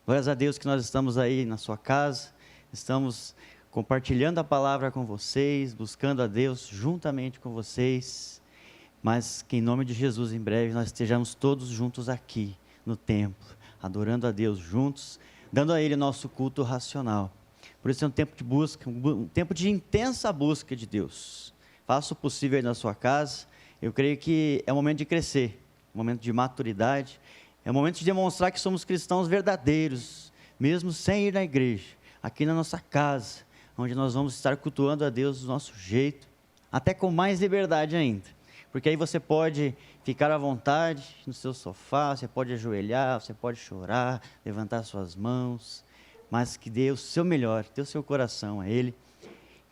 Glórias a Deus que nós estamos aí na sua casa, estamos compartilhando a palavra com vocês, buscando a Deus juntamente com vocês, mas que em nome de Jesus em breve nós estejamos todos juntos aqui no templo, adorando a Deus juntos, dando a Ele nosso culto racional. Por isso é um tempo de busca, um tempo de intensa busca de Deus. Faça o possível aí na sua casa. Eu creio que é um momento de crescer, um momento de maturidade, é um momento de demonstrar que somos cristãos verdadeiros, mesmo sem ir na igreja, aqui na nossa casa, onde nós vamos estar cultuando a Deus do nosso jeito, até com mais liberdade ainda, porque aí você pode ficar à vontade no seu sofá, você pode ajoelhar, você pode chorar, levantar suas mãos, mas que dê o seu melhor, dê o seu coração a Ele,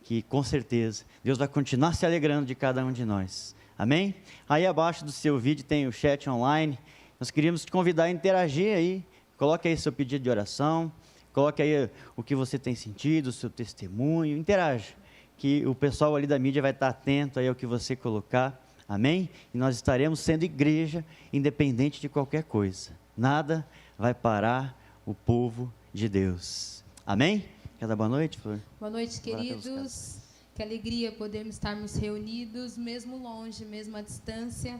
que com certeza Deus vai continuar se alegrando de cada um de nós. Amém? Aí abaixo do seu vídeo tem o chat online. Nós queríamos te convidar a interagir aí. Coloque aí seu pedido de oração. Coloque aí o que você tem sentido, o seu testemunho. Interaja, que o pessoal ali da mídia vai estar atento aí ao que você colocar. Amém? E nós estaremos sendo igreja independente de qualquer coisa. Nada vai parar o povo de Deus. Amém? Quer dar boa noite, Flor? Boa noite, queridos. Que alegria podermos estarmos reunidos, mesmo longe, mesmo à distância,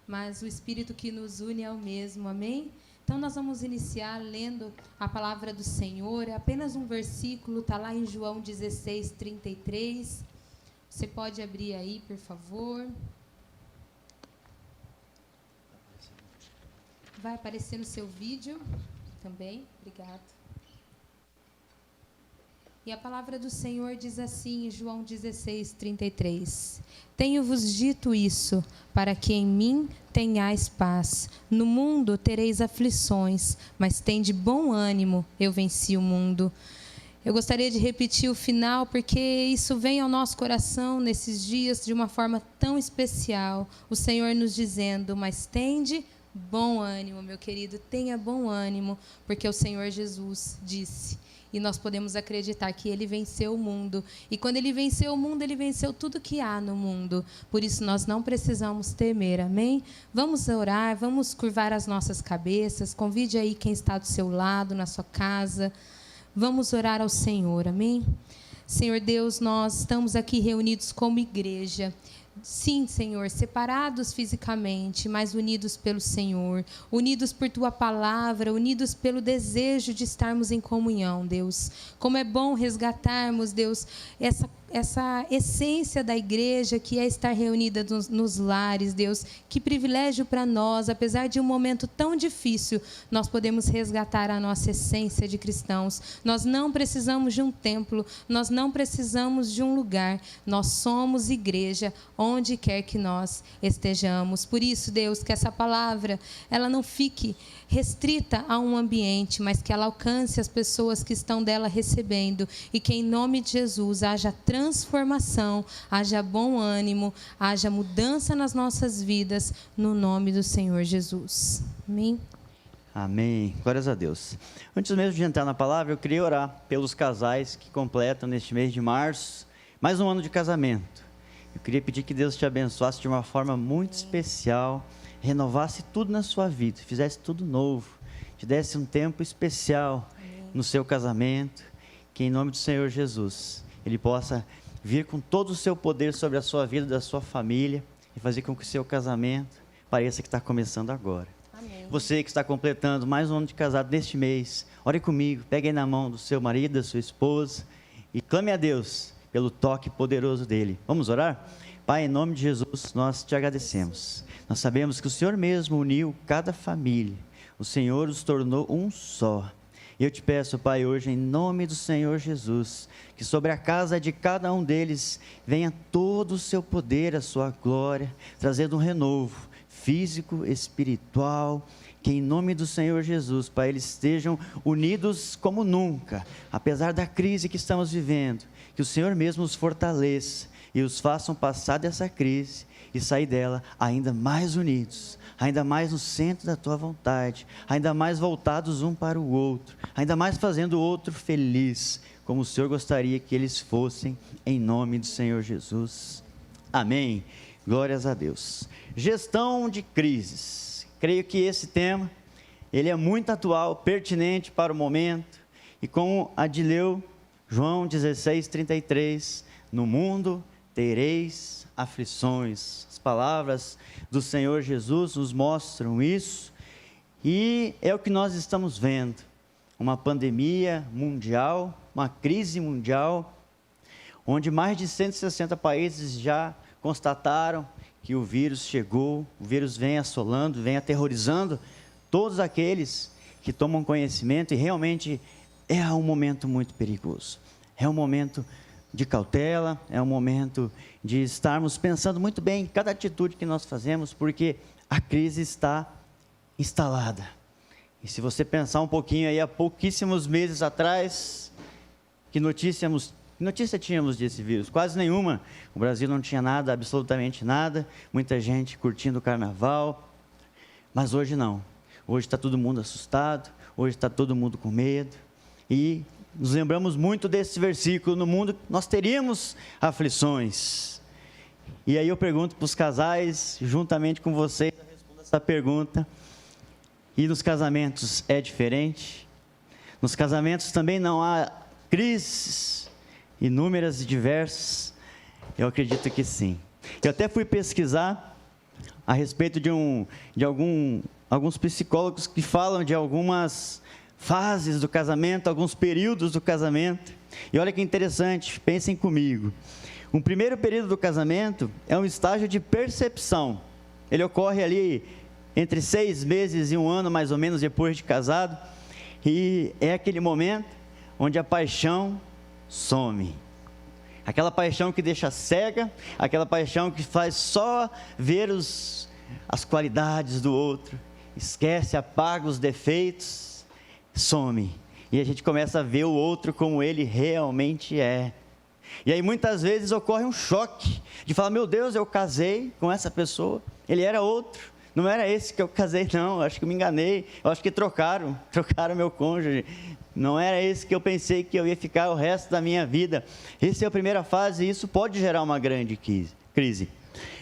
mas o Espírito que nos une é o mesmo, amém? Então nós vamos iniciar lendo a palavra do Senhor, é apenas um versículo, está lá em João 16, 33. Você pode abrir aí, por favor. Vai aparecer no seu vídeo também, obrigado. E a palavra do Senhor diz assim, em João 16, 33. Tenho-vos dito isso, para que em mim tenhais paz. No mundo tereis aflições, mas tende bom ânimo, eu venci o mundo. Eu gostaria de repetir o final, porque isso vem ao nosso coração nesses dias de uma forma tão especial. O Senhor nos dizendo, mas tende bom ânimo, meu querido, tenha bom ânimo, porque o Senhor Jesus disse. E nós podemos acreditar que Ele venceu o mundo. E quando Ele venceu o mundo, Ele venceu tudo que há no mundo. Por isso, nós não precisamos temer, amém? Vamos orar, vamos curvar as nossas cabeças. Convide aí quem está do seu lado, na sua casa. Vamos orar ao Senhor, amém? Senhor Deus, nós estamos aqui reunidos como igreja. Sim, Senhor, separados fisicamente, mas unidos pelo Senhor, unidos por Tua palavra, unidos pelo desejo de estarmos em comunhão, Deus. Como é bom resgatarmos, Deus, essa essência da igreja que é estar reunida nos lares, Deus. Que privilégio para nós, apesar de um momento tão difícil, nós podemos resgatar a nossa essência de cristãos. Nós não precisamos de um templo, nós não precisamos de um lugar, nós somos igreja, onde quer que nós estejamos. Por isso, Deus, que essa palavra, ela não fique restrita a um ambiente, mas que ela alcance as pessoas que estão dela recebendo e que em nome de Jesus haja transformação, haja bom ânimo, haja mudança nas nossas vidas, no nome do Senhor Jesus. Amém? Amém. Glórias a Deus. Antes mesmo de entrar na palavra, eu queria orar pelos casais que completam neste mês de março mais um ano de casamento. Eu queria pedir que Deus te abençoasse de uma forma muito especial, renovasse tudo na sua vida, fizesse tudo novo, te desse um tempo especial no seu casamento, que em nome do Senhor Jesus, Ele possa vir com todo o seu poder sobre a sua vida, da sua família, e fazer com que o seu casamento pareça que está começando agora. Amém. Você que está completando mais um ano de casado neste mês, ore comigo, pegue aí na mão do seu marido, da sua esposa, e clame a Deus pelo toque poderoso dEle. Vamos orar? Pai, em nome de Jesus, nós te agradecemos. Nós sabemos que o Senhor mesmo uniu cada família. O Senhor os tornou um só. E eu te peço, Pai, hoje, em nome do Senhor Jesus, que sobre a casa de cada um deles venha todo o seu poder, a sua glória, trazendo um renovo físico, espiritual, que em nome do Senhor Jesus, Pai, eles estejam unidos como nunca, apesar da crise que estamos vivendo, que o Senhor mesmo os fortaleça e os façam passar dessa crise e sair dela ainda mais unidos, ainda mais no centro da Tua vontade, ainda mais voltados um para o outro, ainda mais fazendo o outro feliz, como o Senhor gostaria que eles fossem, em nome do Senhor Jesus. Amém. Glórias a Deus. Gestão de crises. Creio que esse tema ele é muito atual, pertinente para o momento. E como Adileu, João 16:33, no mundo tereis aflições. As palavras do Senhor Jesus nos mostram isso. E é o que nós estamos vendo. Uma pandemia mundial, uma crise mundial, onde mais de 160 países já constataram que o vírus chegou, o vírus vem assolando, vem aterrorizando todos aqueles que tomam conhecimento, e realmente é um momento muito perigoso. É um momento de cautela, é um momento de estarmos pensando muito bem em cada atitude que nós fazemos, porque a crise está instalada. E se você pensar um pouquinho aí, há pouquíssimos meses atrás, que notícia tínhamos desse vírus? Quase nenhuma. O Brasil não tinha nada, absolutamente nada. Muita gente curtindo o carnaval. Mas hoje não. Hoje está todo mundo assustado. Hoje está todo mundo com medo. E nos lembramos muito desse versículo. No mundo nós teríamos aflições. E aí eu pergunto para os casais, juntamente com vocês, eu respondo essa pergunta. E nos casamentos é diferente? Nos casamentos também não há crises inúmeras e diversas? Eu acredito que sim. Eu até fui pesquisar a respeito de alguns psicólogos que falam de algumas fases do casamento, alguns períodos do casamento. E olha que interessante, pensem comigo. Um primeiro período do casamento é um estágio de percepção. Ele ocorre ali entre 6 meses e 1 ano, mais ou menos, depois de casado. E é aquele momento onde a paixão some. Aquela paixão que deixa cega, aquela paixão que faz só ver as qualidades do outro, esquece, apaga os defeitos, some. E a gente começa a ver o outro como ele realmente é. E aí muitas vezes ocorre um choque, de falar, meu Deus, eu casei com essa pessoa, ele era outro. Não era esse que eu casei, não, acho que me enganei, eu acho que trocaram meu cônjuge, não era esse que eu pensei que eu ia ficar o resto da minha vida. Essa é a primeira fase e isso pode gerar uma grande crise.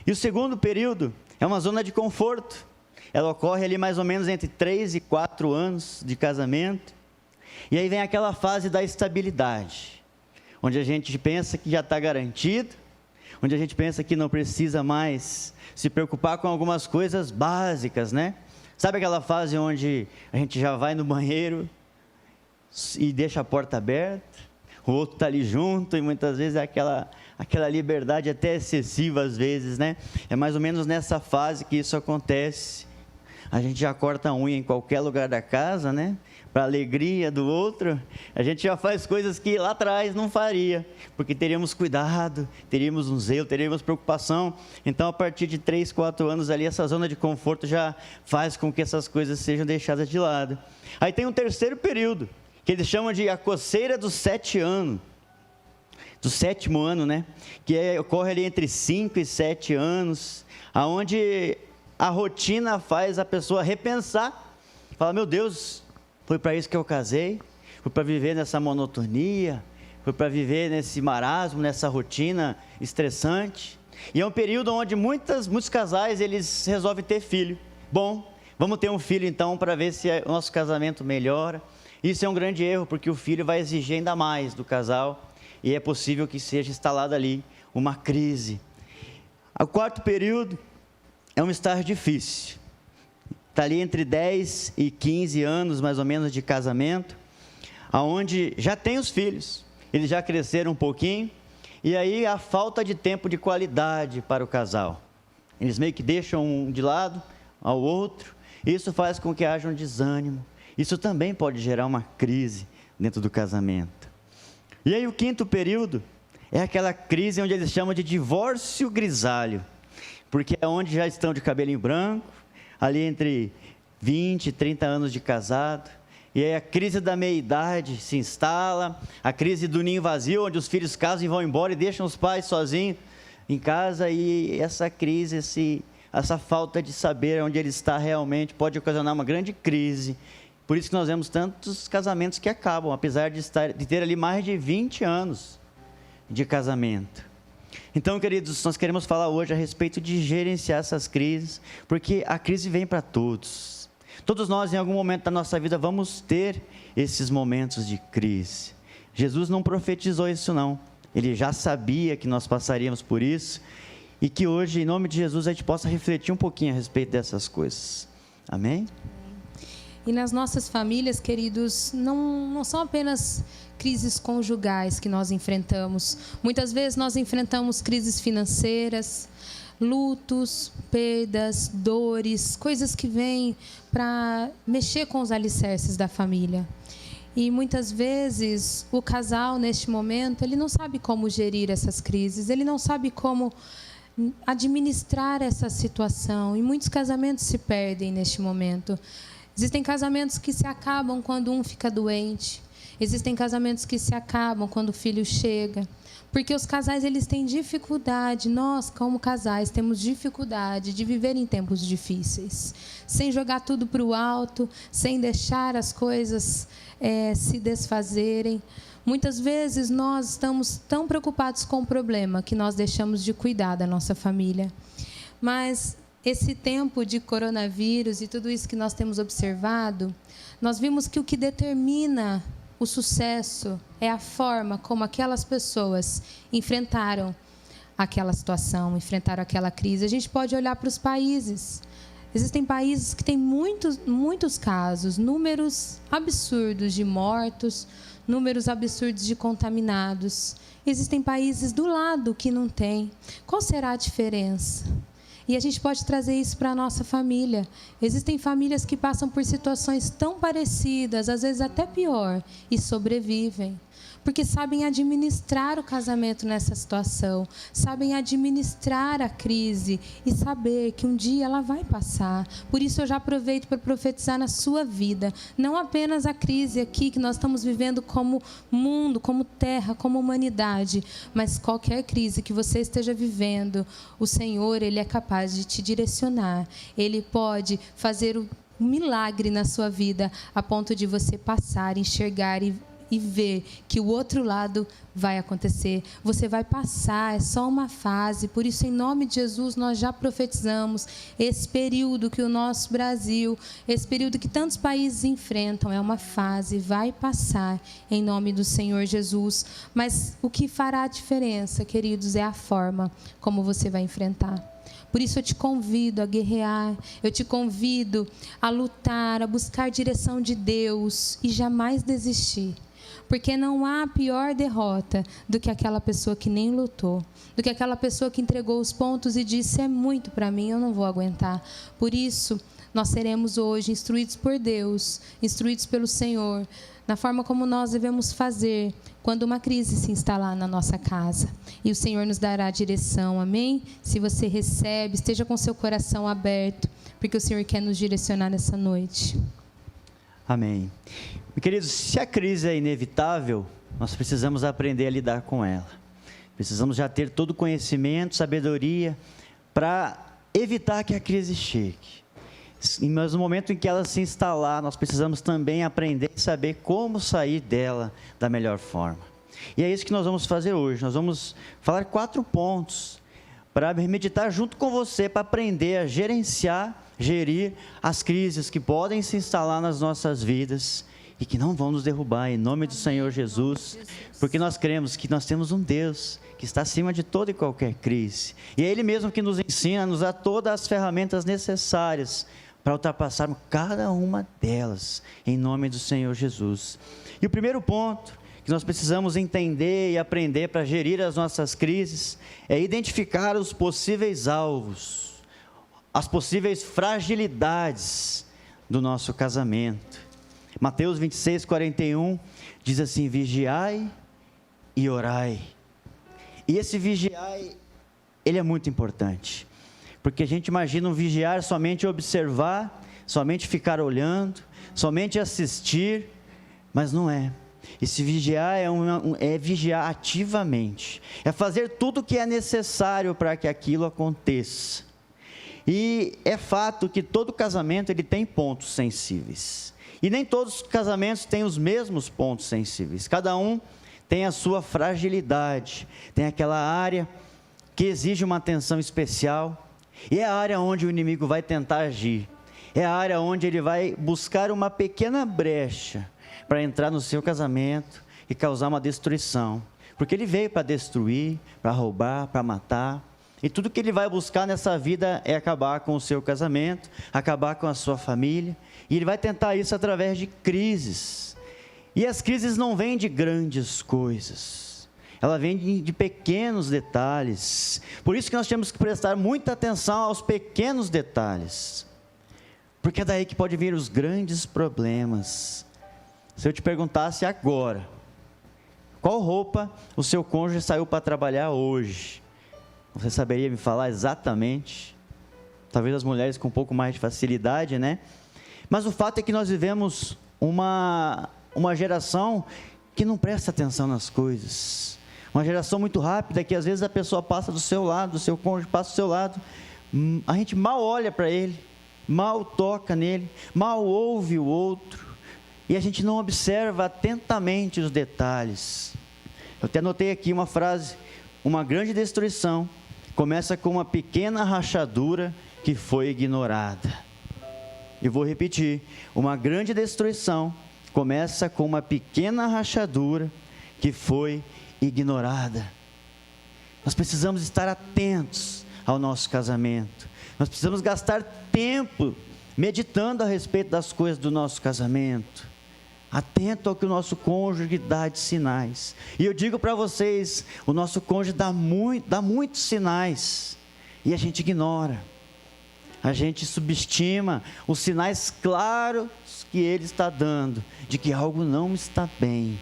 E o segundo período é uma zona de conforto, ela ocorre ali mais ou menos entre 3 e 4 anos de casamento, e aí vem aquela fase da estabilidade, onde a gente pensa que já está garantido, onde a gente pensa que não precisa mais se preocupar com algumas coisas básicas, né? Sabe aquela fase onde a gente já vai no banheiro e deixa a porta aberta, o outro está ali junto, e muitas vezes é aquela liberdade até excessiva às vezes, né? É mais ou menos nessa fase que isso acontece. A gente já corta a unha em qualquer lugar da casa, né? Para a alegria do outro, a gente já faz coisas que lá atrás não faria, porque teríamos cuidado, teríamos um zelo, teríamos preocupação. Então, a partir de 3, 4 anos ali, essa zona de conforto já faz com que essas coisas sejam deixadas de lado. Aí tem um terceiro período, que eles chamam de a coceira dos 7 anos, do 7º ano, né? Que ocorre ali entre 5 e 7 anos, aonde a rotina faz a pessoa repensar, falar, meu Deus, foi para isso que eu casei, foi para viver nessa monotonia, foi para viver nesse marasmo, nessa rotina estressante. E é um período onde muitos casais, eles resolvem ter filho. Bom, vamos ter um filho então para ver se o nosso casamento melhora. Isso é um grande erro, porque o filho vai exigir ainda mais do casal, e é possível que seja instalada ali uma crise. O quarto período é um estágio difícil. Está ali entre 10 e 15 anos, mais ou menos, de casamento, aonde já tem os filhos, eles já cresceram um pouquinho, e aí a falta de tempo de qualidade para o casal. Eles meio que deixam um de lado ao outro, e isso faz com que haja um desânimo. Isso também pode gerar uma crise dentro do casamento. E aí o quinto período é aquela crise onde eles chamam de divórcio grisalho, porque é onde já estão de cabelinho branco, ali entre 20 e 30 anos de casado, e aí a crise da meia-idade se instala, a crise do ninho vazio, onde os filhos casam e vão embora e deixam os pais sozinhos em casa, e essa crise, essa falta de saber onde ele está realmente, pode ocasionar uma grande crise. Por isso que nós vemos tantos casamentos que acabam, apesar de ter ali mais de 20 anos de casamento. Então, queridos, nós queremos falar hoje a respeito de gerenciar essas crises, porque a crise vem para todos. Todos nós, em algum momento da nossa vida, vamos ter esses momentos de crise. Jesus não profetizou isso, não. Ele já sabia que nós passaríamos por isso e que hoje, em nome de Jesus, a gente possa refletir um pouquinho a respeito dessas coisas. Amém? E nas nossas famílias, queridos, não são apenas crises conjugais que nós enfrentamos. Muitas vezes nós enfrentamos crises financeiras, lutos, perdas, dores, coisas que vêm para mexer com os alicerces da família. E muitas vezes o casal, neste momento, ele não sabe como gerir essas crises, ele não sabe como administrar essa situação. E muitos casamentos se perdem neste momento. Existem casamentos que se acabam quando um fica doente. Existem casamentos que se acabam quando o filho chega. Porque os casais, eles têm dificuldade, nós como casais temos dificuldade de viver em tempos difíceis, sem jogar tudo para o alto, sem deixar as coisas se desfazerem. Muitas vezes nós estamos tão preocupados com o problema que nós deixamos de cuidar da nossa família. Mas esse tempo de coronavírus e tudo isso que nós temos observado, nós vimos que o que determina o sucesso é a forma como aquelas pessoas enfrentaram aquela situação, enfrentaram aquela crise. A gente pode olhar para os países. Existem países que têm muitos casos, números absurdos de mortos, números absurdos de contaminados. Existem países do lado que não têm. Qual será a diferença? E a gente pode trazer isso para a nossa família. Existem famílias que passam por situações tão parecidas, às vezes até pior, e sobrevivem. Porque sabem administrar o casamento nessa situação, sabem administrar a crise e saber que um dia ela vai passar. Por isso eu já aproveito para profetizar na sua vida, não apenas a crise aqui que nós estamos vivendo como mundo, como terra, como humanidade, mas qualquer crise que você esteja vivendo, o Senhor, Ele é capaz de te direcionar. Ele pode fazer um milagre na sua vida a ponto de você passar, enxergar e ver que o outro lado vai acontecer. Você vai passar, é só uma fase. Por isso, em nome de Jesus, nós já profetizamos esse período que o nosso Brasil, esse período que tantos países enfrentam, é uma fase, vai passar, em nome do Senhor Jesus. Mas o que fará a diferença, queridos, é a forma como você vai enfrentar. Por isso eu te convido a guerrear, eu te convido a lutar, a buscar direção de Deus e jamais desistir. Porque não há pior derrota do que aquela pessoa que nem lutou, do que aquela pessoa que entregou os pontos e disse, é muito para mim, eu não vou aguentar. Por isso, nós seremos hoje instruídos por Deus, instruídos pelo Senhor, na forma como nós devemos fazer quando uma crise se instalar na nossa casa. E o Senhor nos dará a direção, amém? Se você recebe, esteja com seu coração aberto, porque o Senhor quer nos direcionar nessa noite. Amém. Queridos, se a crise é inevitável, nós precisamos aprender a lidar com ela. Precisamos já ter todo o conhecimento, sabedoria, para evitar que a crise chegue. Mas no momento em que ela se instalar, nós precisamos também aprender a saber como sair dela da melhor forma. E é isso que nós vamos fazer hoje. Nós vamos falar 4 pontos para meditar junto com você, para aprender a gerir as crises que podem se instalar nas nossas vidas e que não vão nos derrubar, em nome do Senhor Jesus, porque nós cremos que nós temos um Deus que está acima de toda e qualquer crise, e é Ele mesmo que nos ensina, nos dá todas as ferramentas necessárias para ultrapassarmos cada uma delas, em nome do Senhor Jesus. E o primeiro ponto que nós precisamos entender e aprender para gerir as nossas crises é identificar os possíveis alvos, as possíveis fragilidades do nosso casamento. Mateus 26, 41 diz assim, vigiai e orai. E esse vigiai, ele é muito importante, porque a gente imagina um vigiar somente observar, somente ficar olhando, somente assistir, mas não é. Esse vigiar é vigiar ativamente, é fazer tudo o que é necessário para que aquilo aconteça. E é fato que todo casamento ele tem pontos sensíveis. E nem todos os casamentos têm os mesmos pontos sensíveis. Cada um tem a sua fragilidade, tem aquela área que exige uma atenção especial. E é a área onde o inimigo vai tentar agir. É a área onde ele vai buscar uma pequena brecha para entrar no seu casamento e causar uma destruição. Porque ele veio para destruir, para roubar, para matar. E tudo que ele vai buscar nessa vida é acabar com o seu casamento, acabar com a sua família. E ele vai tentar isso através de crises. E as crises não vêm de grandes coisas. Ela vem de pequenos detalhes. Por isso que nós temos que prestar muita atenção aos pequenos detalhes. Porque é daí que pode vir os grandes problemas. Se eu te perguntasse agora, qual roupa o seu cônjuge saiu para trabalhar hoje? Você saberia me falar exatamente? Talvez as mulheres com um pouco mais de facilidade, né? Mas o fato é que nós vivemos uma geração que não presta atenção nas coisas. Uma geração muito rápida que às vezes a pessoa passa do seu lado, o seu cônjuge passa do seu lado. A gente mal olha para ele, mal toca nele, mal ouve o outro. E a gente não observa atentamente os detalhes. Eu até anotei aqui uma frase: uma grande destruição começa com uma pequena rachadura que foi ignorada. E vou repetir: uma grande destruição começa com uma pequena rachadura que foi ignorada. Nós precisamos estar atentos ao nosso casamento. Nós precisamos gastar tempo meditando a respeito das coisas do nosso casamento. Atento ao que o nosso cônjuge dá de sinais. E eu digo para vocês, o nosso cônjuge dá muitos sinais. E a gente ignora. A gente subestima os sinais claros que ele está dando, de que algo não está bem.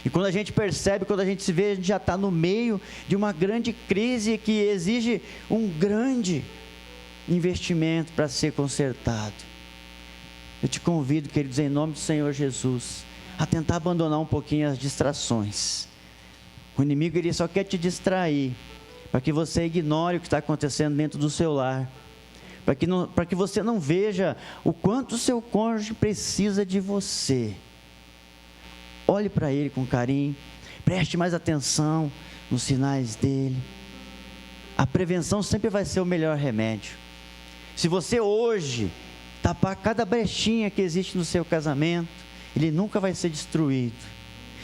E quando a gente percebe, quando a gente se vê, a gente já está no meio de uma grande crise que exige um grande investimento para ser consertado. Eu te convido, queridos, em nome do Senhor Jesus, a tentar abandonar um pouquinho as distrações. O inimigo, ele só quer te distrair, para que você ignore o que está acontecendo dentro do seu lar, para que você não veja o quanto o seu cônjuge precisa de você. Olhe para ele com carinho, preste mais atenção nos sinais dele. A prevenção sempre vai ser o melhor remédio. Se você hoje tapar cada brechinha que existe no seu casamento, ele nunca vai ser destruído.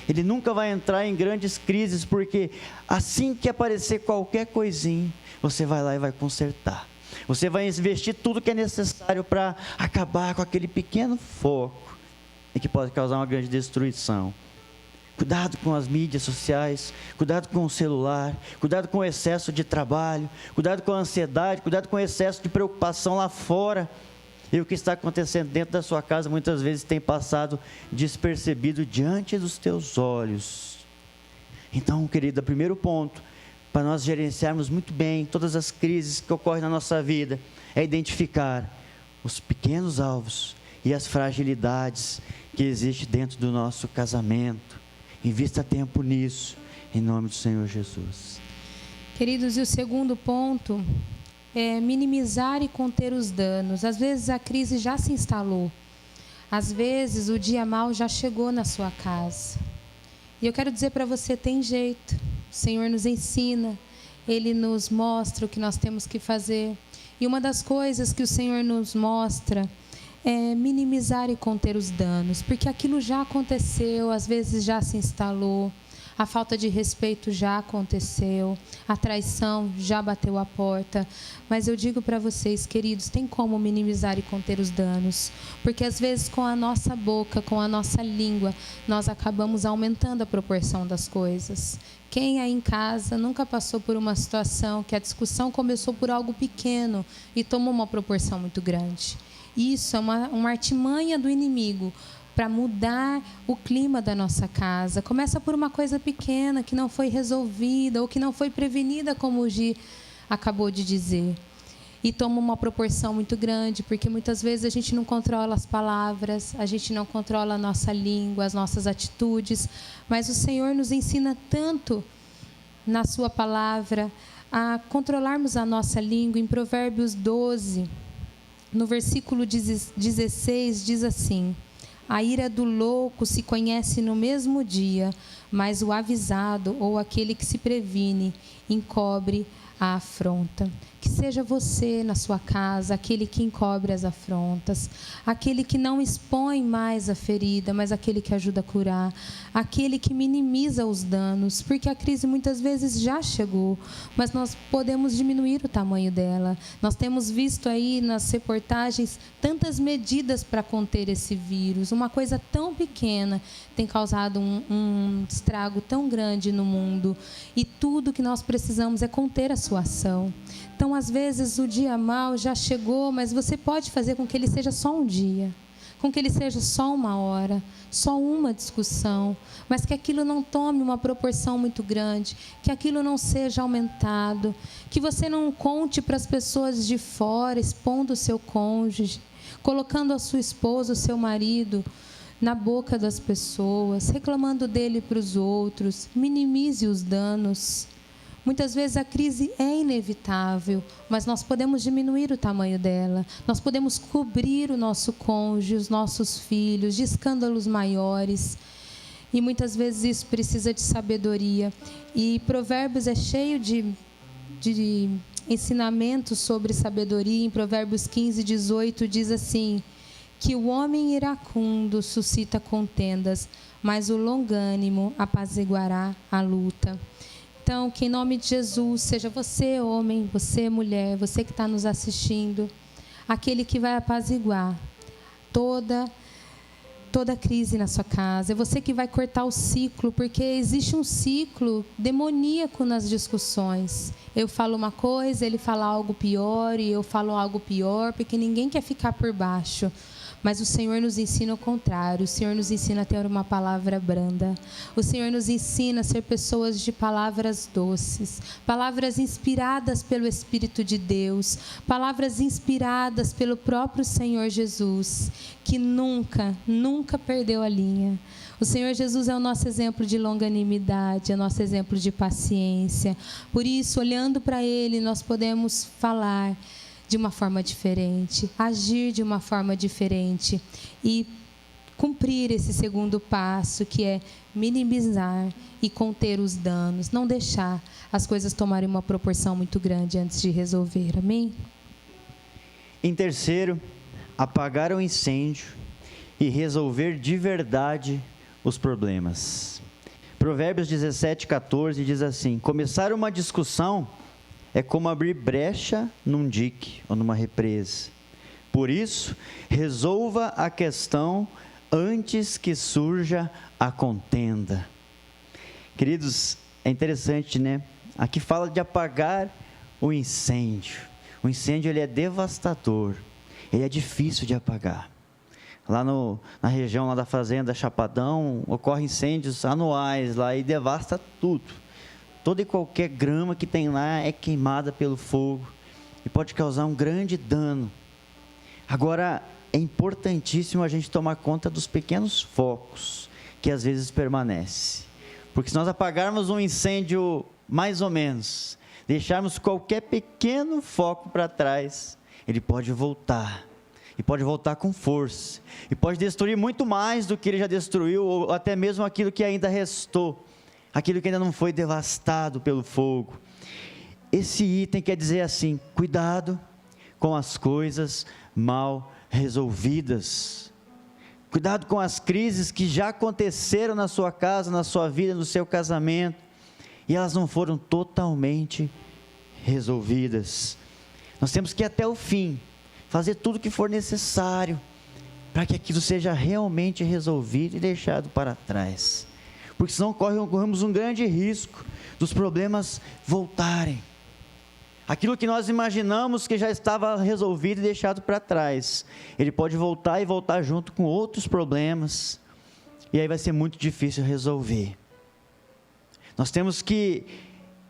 Ele nunca vai entrar em grandes crises, porque assim que aparecer qualquer coisinha, você vai lá e vai consertar. Você vai investir tudo que é necessário para acabar com aquele pequeno foco e que pode causar uma grande destruição. Cuidado com as mídias sociais, cuidado com o celular, cuidado com o excesso de trabalho, cuidado com a ansiedade, cuidado com o excesso de preocupação lá fora. E o que está acontecendo dentro da sua casa muitas vezes tem passado despercebido diante dos teus olhos. Então, querida, primeiro ponto, para nós gerenciarmos muito bem todas as crises que ocorrem na nossa vida, é identificar os pequenos alvos e as fragilidades que existem dentro do nosso casamento. Invista tempo nisso, em nome do Senhor Jesus. Queridos, e o segundo ponto é minimizar e conter os danos. Às vezes a crise já se instalou. Às vezes o dia mau já chegou na sua casa. E eu quero dizer para você, tem jeito. O Senhor nos ensina, Ele nos mostra o que nós temos que fazer. E uma das coisas que o Senhor nos mostra é minimizar e conter os danos, porque aquilo já aconteceu, às vezes já se instalou, a falta de respeito já aconteceu, a traição já bateu a porta. Mas eu digo para vocês, queridos, tem como minimizar e conter os danos, porque às vezes com a nossa boca, com a nossa língua, nós acabamos aumentando a proporção das coisas. Quem aí em casa nunca passou por uma situação que a discussão começou por algo pequeno e tomou uma proporção muito grande? Isso é uma artimanha do inimigo para mudar o clima da nossa casa. Começa por uma coisa pequena que não foi resolvida ou que não foi prevenida, como o Gi acabou de dizer. E toma uma proporção muito grande, porque muitas vezes a gente não controla as palavras, a gente não controla a nossa língua, as nossas atitudes, mas o Senhor nos ensina tanto na sua palavra a controlarmos a nossa língua. Em Provérbios 12, no versículo 16, diz assim: a ira do louco se conhece no mesmo dia, mas o avisado ou aquele que se previne encobre a afronta. Que seja você na sua casa, aquele que encobre as afrontas, aquele que não expõe mais a ferida, mas aquele que ajuda a curar, aquele que minimiza os danos, porque a crise muitas vezes já chegou, mas nós podemos diminuir o tamanho dela. Nós temos visto aí nas reportagens tantas medidas para conter esse vírus. Uma coisa tão pequena tem causado um estrago tão grande no mundo, e tudo que nós precisamos é conter a sua ação. Então, às vezes, o dia mau já chegou, mas você pode fazer com que ele seja só um dia, com que ele seja só uma hora, só uma discussão, mas que aquilo não tome uma proporção muito grande, que aquilo não seja aumentado, que você não conte para as pessoas de fora, expondo o seu cônjuge, colocando a sua esposa, o seu marido, na boca das pessoas, reclamando dele para os outros. Minimize os danos. Muitas vezes a crise é inevitável, mas nós podemos diminuir o tamanho dela. Nós podemos cobrir o nosso cônjuge, os nossos filhos, de escândalos maiores. E muitas vezes isso precisa de sabedoria. E Provérbios é cheio de ensinamentos sobre sabedoria. Em Provérbios 15, 18, diz assim: que o homem iracundo suscita contendas, mas o longânimo apaziguará a luta. Então, que em nome de Jesus, seja você homem, você mulher, você que está nos assistindo, aquele que vai apaziguar toda crise na sua casa. É você que vai cortar o ciclo, porque existe um ciclo demoníaco nas discussões. Eu falo uma coisa, ele fala algo pior, e eu falo algo pior, porque ninguém quer ficar por baixo. Mas o Senhor nos ensina o contrário. O Senhor nos ensina a ter uma palavra branda. O Senhor nos ensina a ser pessoas de palavras doces, palavras inspiradas pelo Espírito de Deus, palavras inspiradas pelo próprio Senhor Jesus, que nunca perdeu a linha. O Senhor Jesus é o nosso exemplo de longanimidade, é o nosso exemplo de paciência. Por isso, olhando para Ele, nós podemos falar de uma forma diferente, agir de uma forma diferente e cumprir esse segundo passo, que é minimizar e conter os danos, não deixar as coisas tomarem uma proporção muito grande antes de resolver. Amém? Em terceiro, apagar o incêndio e resolver de verdade os problemas. Provérbios 17, 14 diz assim: começar uma discussão é como abrir brecha num dique ou numa represa. Por isso, resolva a questão antes que surja a contenda. Queridos, é interessante, né? Aqui fala de apagar o incêndio. O incêndio, ele é devastador. Ele é difícil de apagar. Lá na região lá da fazenda Chapadão, ocorrem incêndios anuais lá e devasta tudo. Toda e qualquer grama que tem lá é queimada pelo fogo e pode causar um grande dano. Agora, é importantíssimo a gente tomar conta dos pequenos focos que às vezes permanecem. Porque se nós apagarmos um incêndio mais ou menos, deixarmos qualquer pequeno foco para trás, ele pode voltar. E pode voltar com força. E pode destruir muito mais do que ele já destruiu, ou até mesmo aquilo que ainda restou. Aquilo que ainda não foi devastado pelo fogo. Esse item quer dizer assim: cuidado com as coisas mal resolvidas. Cuidado com as crises que já aconteceram na sua casa, na sua vida, no seu casamento, e elas não foram totalmente resolvidas. Nós temos que ir até o fim, fazer tudo o que for necessário, para que aquilo seja realmente resolvido e deixado para trás. Porque senão corremos um grande risco dos problemas voltarem. Aquilo que nós imaginamos que já estava resolvido e deixado para trás, ele pode voltar e voltar junto com outros problemas, e aí vai ser muito difícil resolver. Nós temos que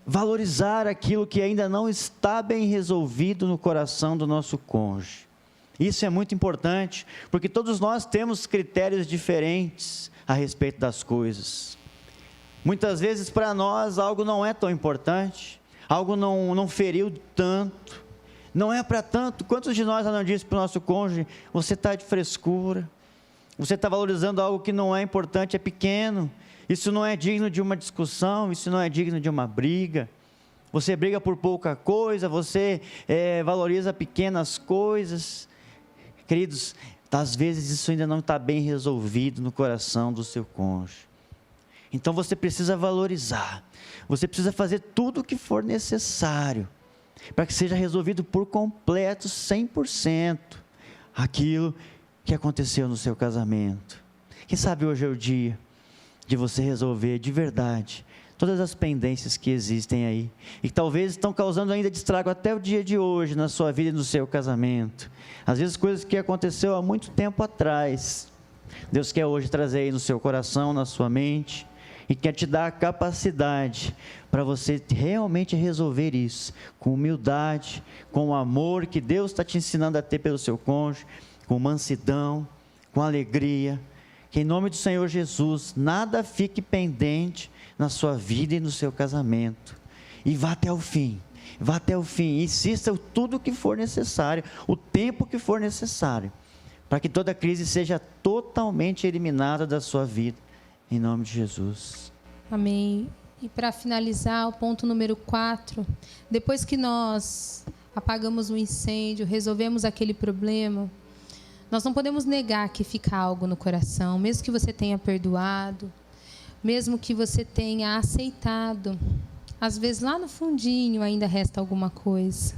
valorizar aquilo que ainda não está bem resolvido no coração do nosso cônjuge. Isso é muito importante, porque todos nós temos critérios diferentes a respeito das coisas. Muitas vezes para nós algo não é tão importante, algo não feriu tanto, não é para tanto. Quantos de nós não disse para o nosso cônjuge: você está de frescura, você está valorizando algo que não é importante, é pequeno, isso não é digno de uma discussão, isso não é digno de uma briga. Você briga por pouca coisa, você valoriza pequenas coisas. Queridos, às vezes isso ainda não está bem resolvido no coração do seu cônjuge. Então você precisa valorizar, você precisa fazer tudo o que for necessário, para que seja resolvido por completo, 100%, aquilo que aconteceu no seu casamento. Quem sabe hoje é o dia de você resolver de verdade todas as pendências que existem aí, e que talvez estão causando ainda estrago até o dia de hoje, na sua vida e no seu casamento. Às vezes coisas que aconteceu há muito tempo atrás, Deus quer hoje trazer aí no seu coração, na sua mente, e quer te dar a capacidade para você realmente resolver isso, com humildade, com o amor que Deus está te ensinando a ter pelo seu cônjuge, com mansidão, com alegria. Que em nome do Senhor Jesus, nada fique pendente na sua vida e no seu casamento. E vá até o fim, insista tudo o que for necessário, o tempo que for necessário, para que toda crise seja totalmente eliminada da sua vida, em nome de Jesus. Amém. E para finalizar, o ponto número 4, depois que nós apagamos o incêndio, resolvemos aquele problema, nós não podemos negar que fica algo no coração, mesmo que você tenha perdoado, mesmo que você tenha aceitado, às vezes lá no fundinho ainda resta alguma coisa.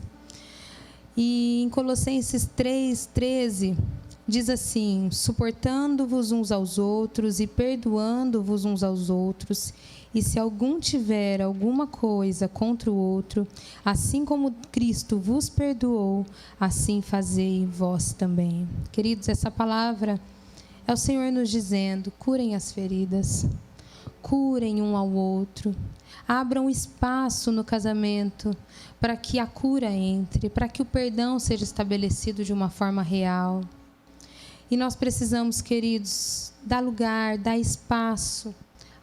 E em Colossenses 3:13, diz assim: suportando-vos uns aos outros e perdoando-vos uns aos outros, e se algum tiver alguma coisa contra o outro, assim como Cristo vos perdoou, assim fazei vós também. Queridos, essa palavra é o Senhor nos dizendo: curem as feridas, curem um ao outro, abram espaço no casamento para que a cura entre, para que o perdão seja estabelecido de uma forma real. E nós precisamos, queridos, dar lugar, dar espaço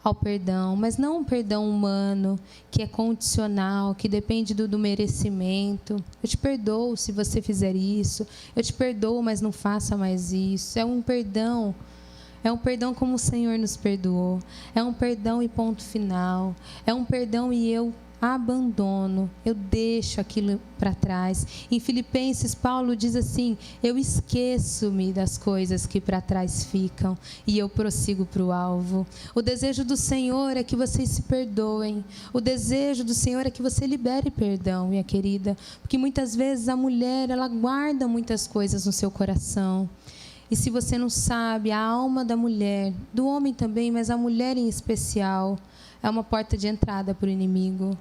ao perdão, mas não um perdão humano, que é condicional, que depende do merecimento. Eu te perdoo se você fizer isso, eu te perdoo, mas não faça mais isso. É um perdão como o Senhor nos perdoou, é um perdão e ponto final, é um perdão e eu abandono, eu deixo aquilo para trás. Em Filipenses, Paulo diz assim: eu esqueço-me das coisas que para trás ficam e eu prossigo para o alvo. O desejo do Senhor é que vocês se perdoem, o desejo do Senhor é que você libere perdão, minha querida, porque muitas vezes a mulher, ela guarda muitas coisas no seu coração. E se você não sabe, a alma da mulher, do homem também, mas a mulher em especial, é uma porta de entrada para o inimigo.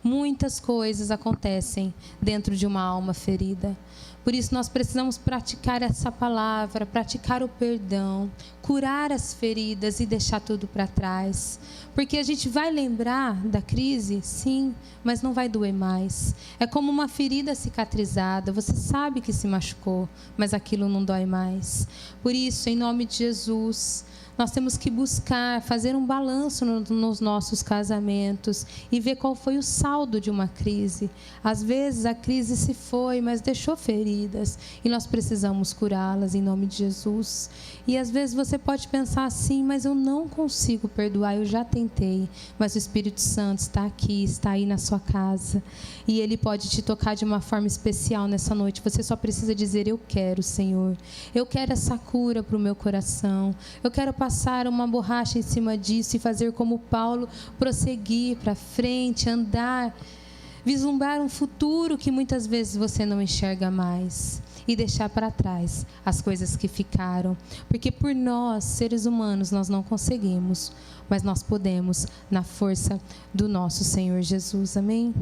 Muitas coisas acontecem dentro de uma alma ferida. Por isso nós precisamos praticar essa palavra, praticar o perdão, curar as feridas e deixar tudo para trás. Porque a gente vai lembrar da crise, sim, mas não vai doer mais. É como uma ferida cicatrizada, você sabe que se machucou, mas aquilo não dói mais. Por isso, em nome de Jesus, nós temos que buscar, fazer um balanço nos nossos casamentos e ver qual foi o saldo de uma crise. Às vezes a crise se foi, mas deixou feridas e nós precisamos curá-las em nome de Jesus. E às vezes você pode pensar assim: mas eu não consigo perdoar, eu já tentei. Mas o Espírito Santo está aqui, está aí na sua casa e Ele pode te tocar de uma forma especial nessa noite. Você só precisa dizer: eu quero, Senhor, eu quero essa cura para o meu coração, eu quero passar uma borracha em cima disso e fazer como Paulo, prosseguir para frente, andar, vislumbrar um futuro que muitas vezes você não enxerga mais e deixar para trás as coisas que ficaram, porque por nós, seres humanos, nós não conseguimos, mas nós podemos na força do nosso Senhor Jesus. Amém?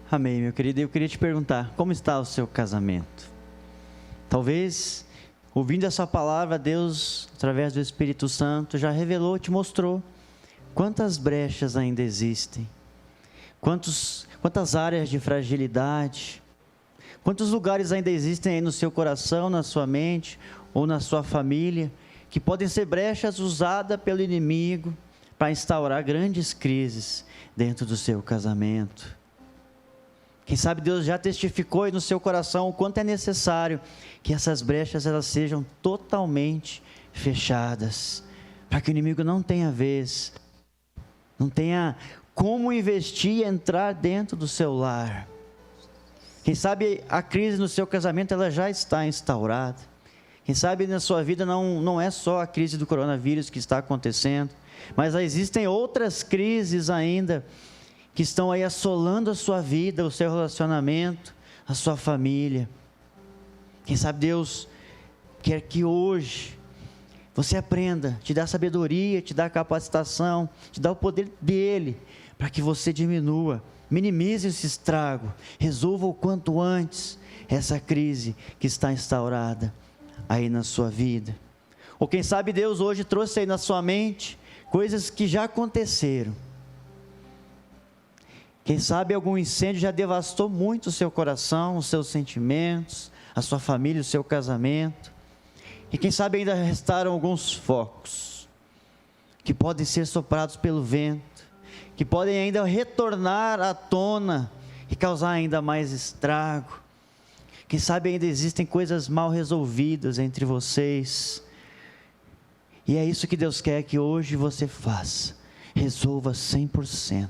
Amém, meu querido. Eu queria te perguntar, como está o seu casamento? Talvez, ouvindo essa palavra, Deus, através do Espírito Santo, já revelou, te mostrou quantas brechas ainda existem, quantas áreas de fragilidade, quantos lugares ainda existem aí no seu coração, na sua mente ou na sua família, que podem ser brechas usadas pelo inimigo para instaurar grandes crises dentro do seu casamento. Quem sabe Deus já testificou aí no seu coração o quanto é necessário que essas brechas elas sejam totalmente fechadas, para que o inimigo não tenha vez, não tenha como investir e entrar dentro do seu lar. Quem sabe a crise no seu casamento ela já está instaurada. Quem sabe na sua vida não é só a crise do coronavírus que está acontecendo, mas existem outras crises ainda que estão aí assolando a sua vida, o seu relacionamento, a sua família. Quem sabe Deus quer que hoje você aprenda, te dá sabedoria, te dá capacitação, te dá o poder dele, para que você minimize esse estrago, resolva o quanto antes essa crise que está instaurada aí na sua vida. Ou quem sabe Deus hoje trouxe aí na sua mente coisas que já aconteceram. Quem sabe algum incêndio já devastou muito o seu coração, os seus sentimentos, a sua família, o seu casamento. E quem sabe ainda restaram alguns focos que podem ser soprados pelo vento, que podem ainda retornar à tona e causar ainda mais estrago. Quem sabe ainda existem coisas mal resolvidas entre vocês. E é isso que Deus quer que hoje você faça. Resolva 100%.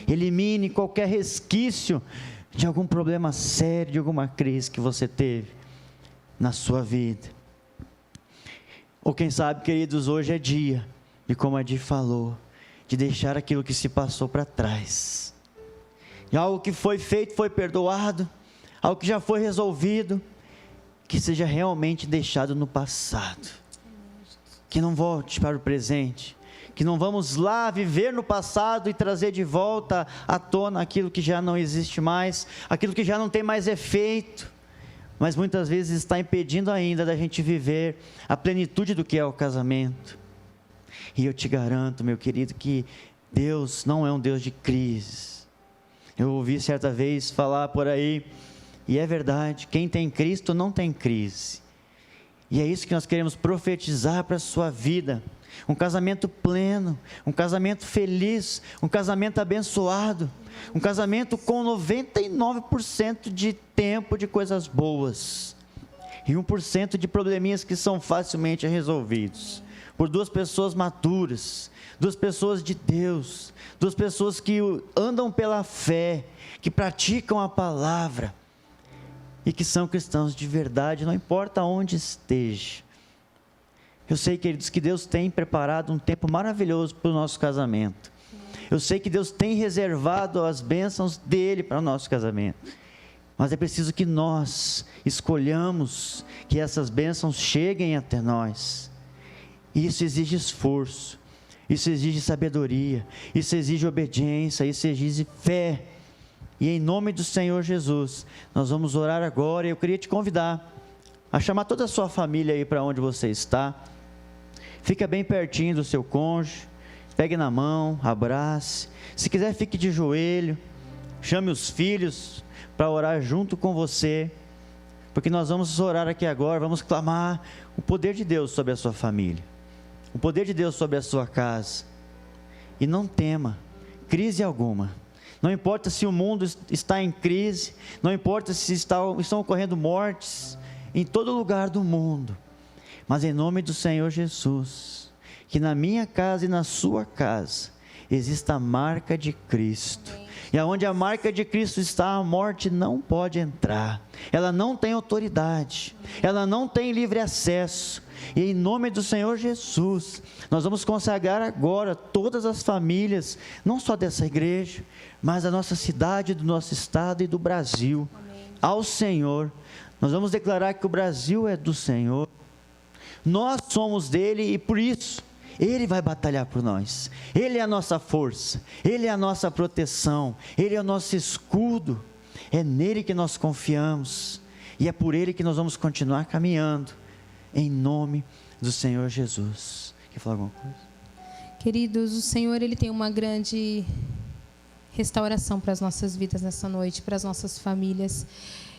Elimine qualquer resquício de algum problema sério, de alguma crise que você teve na sua vida. Ou quem sabe, queridos, hoje é dia, e como a Di falou, de deixar aquilo que se passou para trás. E algo que foi feito, foi perdoado, algo que já foi resolvido, que seja realmente deixado no passado. Que não volte para o presente, que não vamos lá viver no passado e trazer de volta à tona aquilo que já não existe mais, aquilo que já não tem mais efeito, mas muitas vezes está impedindo ainda da gente viver a plenitude do que é o casamento. E eu te garanto, meu querido, que Deus não é um Deus de crises. Eu ouvi certa vez falar por aí, e é verdade, quem tem Cristo não tem crise. E é isso que nós queremos profetizar para a sua vida. Um casamento pleno, um casamento feliz, um casamento abençoado, um casamento com 99% de tempo de coisas boas e 1% de probleminhas que são facilmente resolvidos por duas pessoas maduras, duas pessoas de Deus, duas pessoas que andam pela fé, que praticam a palavra e que são cristãos de verdade, não importa onde esteja. Eu sei, queridos, que Deus tem preparado um tempo maravilhoso para o nosso casamento. Eu sei que Deus tem reservado as bênçãos dele para o nosso casamento. Mas é preciso que nós escolhamos que essas bênçãos cheguem até nós. Isso exige esforço, isso exige sabedoria, isso exige obediência, isso exige fé. E em nome do Senhor Jesus, nós vamos orar agora. E eu queria te convidar a chamar toda a sua família aí para onde você está. Fica bem pertinho do seu cônjuge, pegue na mão, abrace. Se quiser, fique de joelho, chame os filhos para orar junto com você, porque nós vamos orar aqui agora, vamos clamar o poder de Deus sobre a sua família, o poder de Deus sobre a sua casa. E não tema crise alguma. Não importa se o mundo está em crise, não importa se estão ocorrendo mortes em todo lugar do mundo, mas em nome do Senhor Jesus, que na minha casa e na sua casa exista a marca de Cristo. E aonde a marca de Cristo está, a morte não pode entrar. Ela não tem autoridade, ela não tem livre acesso. E em nome do Senhor Jesus, nós vamos consagrar agora todas as famílias, não só dessa igreja, mas da nossa cidade, do nosso estado e do Brasil, ao Senhor. Nós vamos declarar que o Brasil é do Senhor, nós somos dele e por isso Ele vai batalhar por nós. Ele é a nossa força, Ele é a nossa proteção, Ele é o nosso escudo. É nele que nós confiamos e é por Ele que nós vamos continuar caminhando, em nome do Senhor Jesus. Quer falar alguma coisa? Queridos, o Senhor, Ele tem uma grande restauração para as nossas vidas nessa noite, para as nossas famílias.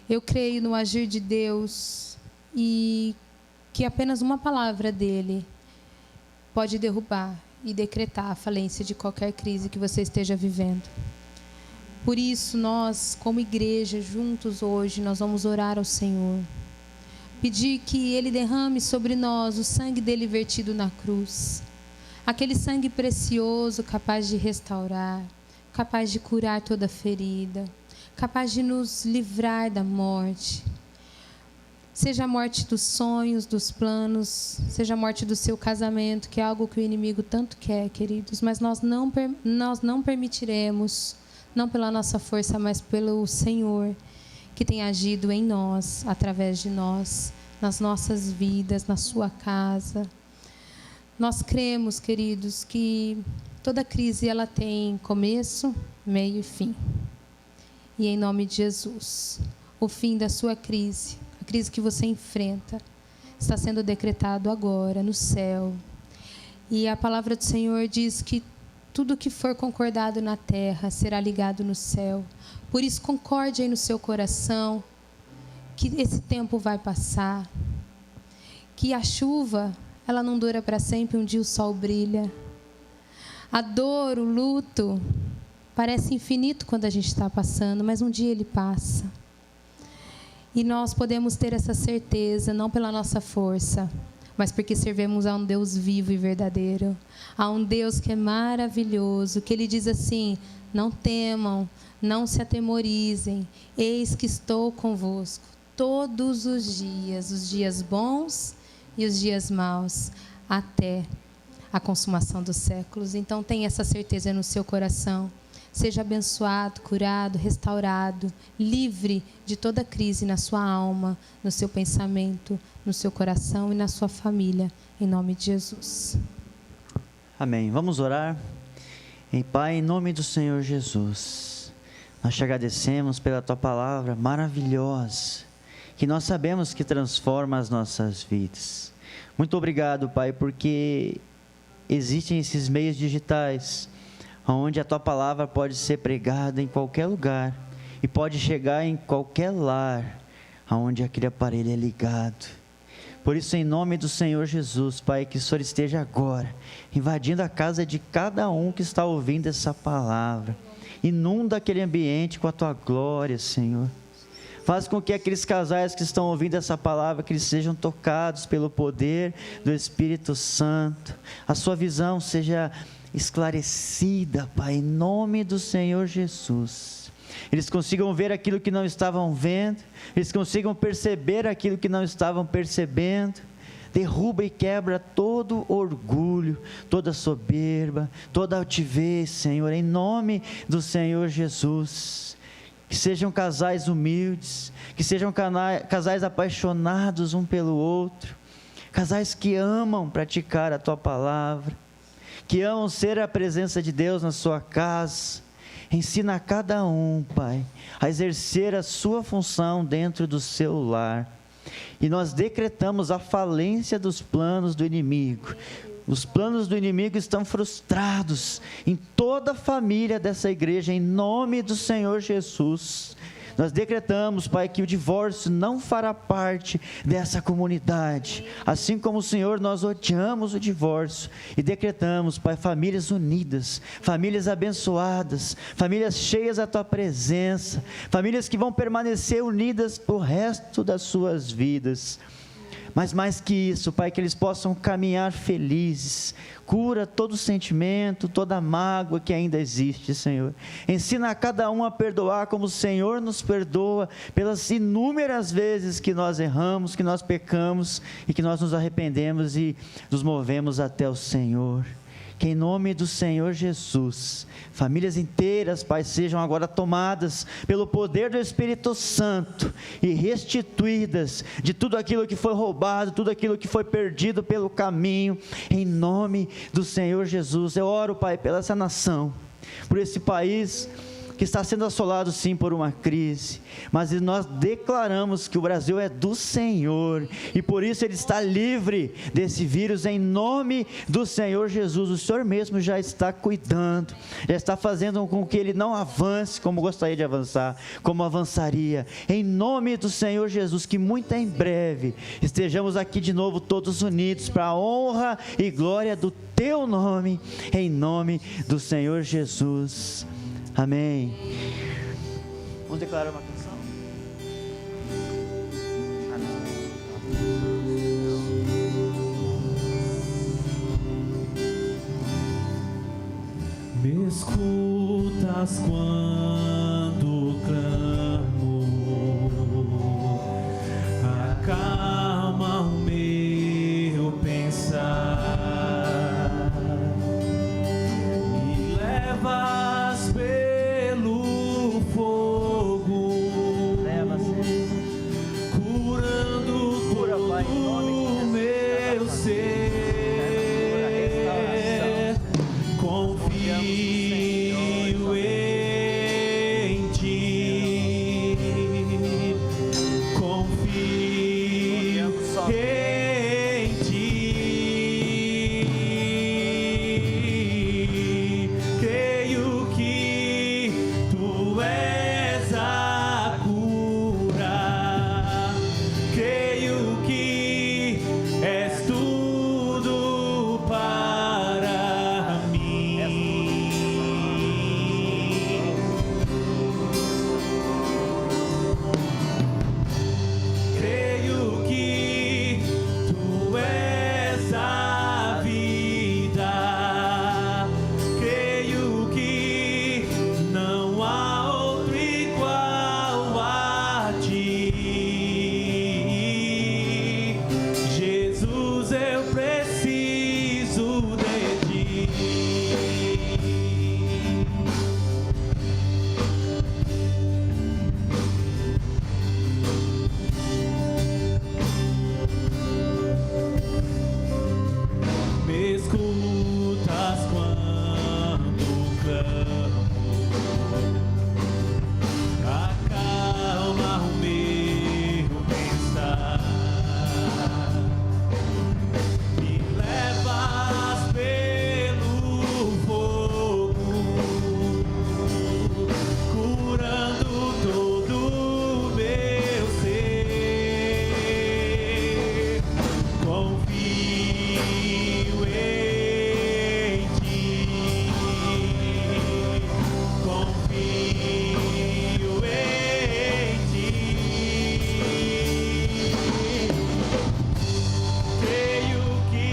Eu creio no agir de Deus e que apenas uma palavra dEle pode derrubar e decretar a falência de qualquer crise que você esteja vivendo. Por isso, nós, como igreja, juntos hoje, nós vamos orar ao Senhor. Pedir que Ele derrame sobre nós o sangue dEle vertido na cruz. Aquele sangue precioso, capaz de restaurar, capaz de curar toda ferida, capaz de nos livrar da morte. Seja a morte dos sonhos, dos planos, seja a morte do seu casamento, que é algo que o inimigo tanto quer, queridos, mas nós não permitiremos, não pela nossa força, mas pelo Senhor, que tem agido em nós, através de nós, nas nossas vidas, na sua casa. Nós cremos, queridos, que toda crise ela tem começo, meio e fim. E em nome de Jesus, o fim da sua crise, a crise que você enfrenta, está sendo decretado agora no céu. E a palavra do Senhor diz que tudo que for concordado na terra será ligado no céu. Por isso, concorde aí no seu coração que esse tempo vai passar, que a chuva, ela não dura para sempre, um dia o sol brilha. A dor, o luto, parece infinito quando a gente está passando, mas um dia ele passa. E nós podemos ter essa certeza, não pela nossa força, mas porque servimos a um Deus vivo e verdadeiro, a um Deus que é maravilhoso, que Ele diz assim: não temam, não se atemorizem, eis que estou convosco todos os dias bons e os dias maus, até a consumação dos séculos. Então tenha essa certeza no seu coração. Seja abençoado, curado, restaurado, livre de toda crise na sua alma, no seu pensamento, no seu coração e na sua família, em nome de Jesus. Amém. Vamos orar. Pai, em nome do Senhor Jesus, nós te agradecemos pela Tua palavra maravilhosa, que nós sabemos que transforma as nossas vidas. Muito obrigado, Pai, porque existem esses meios digitais, onde a Tua palavra pode ser pregada em qualquer lugar e pode chegar em qualquer lar onde aquele aparelho é ligado. Por isso, em nome do Senhor Jesus, Pai, que o Senhor esteja agora invadindo a casa de cada um que está ouvindo essa palavra. Inunda aquele ambiente com a Tua glória, Senhor. Faz com que aqueles casais que estão ouvindo essa palavra, que eles sejam tocados pelo poder do Espírito Santo. A sua visão seja esclarecida, Pai, em nome do Senhor Jesus. Eles consigam ver aquilo que não estavam vendo, eles consigam perceber aquilo que não estavam percebendo. Derruba e quebra todo orgulho, toda soberba, toda altivez, Senhor, em nome do Senhor Jesus. Que sejam casais humildes, que sejam casais apaixonados um pelo outro, casais que amam praticar a Tua palavra, que amam ser a presença de Deus na sua casa. Ensina a cada um, Pai, a exercer a sua função dentro do seu lar. E nós decretamos a falência dos planos do inimigo. Os planos do inimigo estão frustrados em toda a família dessa igreja, em nome do Senhor Jesus. Nós decretamos, Pai, que o divórcio não fará parte dessa comunidade. Assim como o Senhor, nós odiamos o divórcio. E decretamos, Pai, famílias unidas, famílias abençoadas, famílias cheias da Tua presença, famílias que vão permanecer unidas por resto das suas vidas. Mas mais que isso, Pai, que eles possam caminhar felizes. Cura todo sentimento, toda mágoa que ainda existe, Senhor. Ensina a cada um a perdoar como o Senhor nos perdoa, pelas inúmeras vezes que nós erramos, que nós pecamos e que nós nos arrependemos e nos movemos até o Senhor. Que em nome do Senhor Jesus, famílias inteiras, Pai, sejam agora tomadas pelo poder do Espírito Santo e restituídas de tudo aquilo que foi roubado, tudo aquilo que foi perdido pelo caminho, em nome do Senhor Jesus. Eu oro, Pai, pela essa nação, por esse país que está sendo assolado sim por uma crise, mas nós declaramos que o Brasil é do Senhor, e por isso ele está livre desse vírus, em nome do Senhor Jesus. O Senhor mesmo já está cuidando, já está fazendo com que ele não avance como gostaria de avançar, como avançaria, em nome do Senhor Jesus, que muito em breve estejamos aqui de novo todos unidos, para a honra e glória do Teu nome, em nome do Senhor Jesus. Amém. Vamos declarar uma canção? Me escutas quando clamo, acalma o meu pensar, me levas pelo fogo, curando todo o meu ser. Confio em ti, confio em ti, creio que tu és a cura, creio que és tudo para mim. Creio que tu és a vida, creio que não há outro igual a ti. Jesus, eu preciso de ti. Me escutas quando clamo, acalma o meu pensar, me levas pelo fogo, curando todo o meu ser. Confio em ti, confio em ti, creio que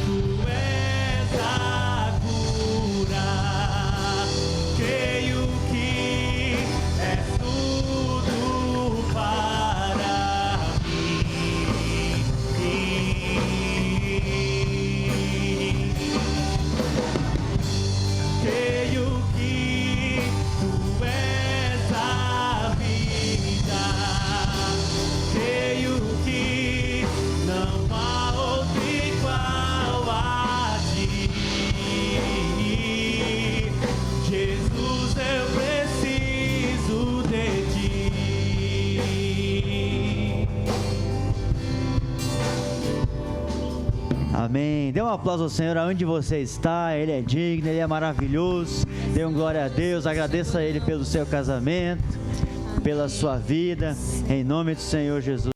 tu és a cura, creio que és tudo para mim. Creio que tu és a vida, creio que não há outro igual a ti. Jesus, eu preciso de ti. Amém. Dê um aplauso ao Senhor aonde você está. Ele é digno, Ele é maravilhoso. Dê um glória a Deus. Agradeça a Ele pelo seu casamento, pela sua vida. Em nome do Senhor Jesus.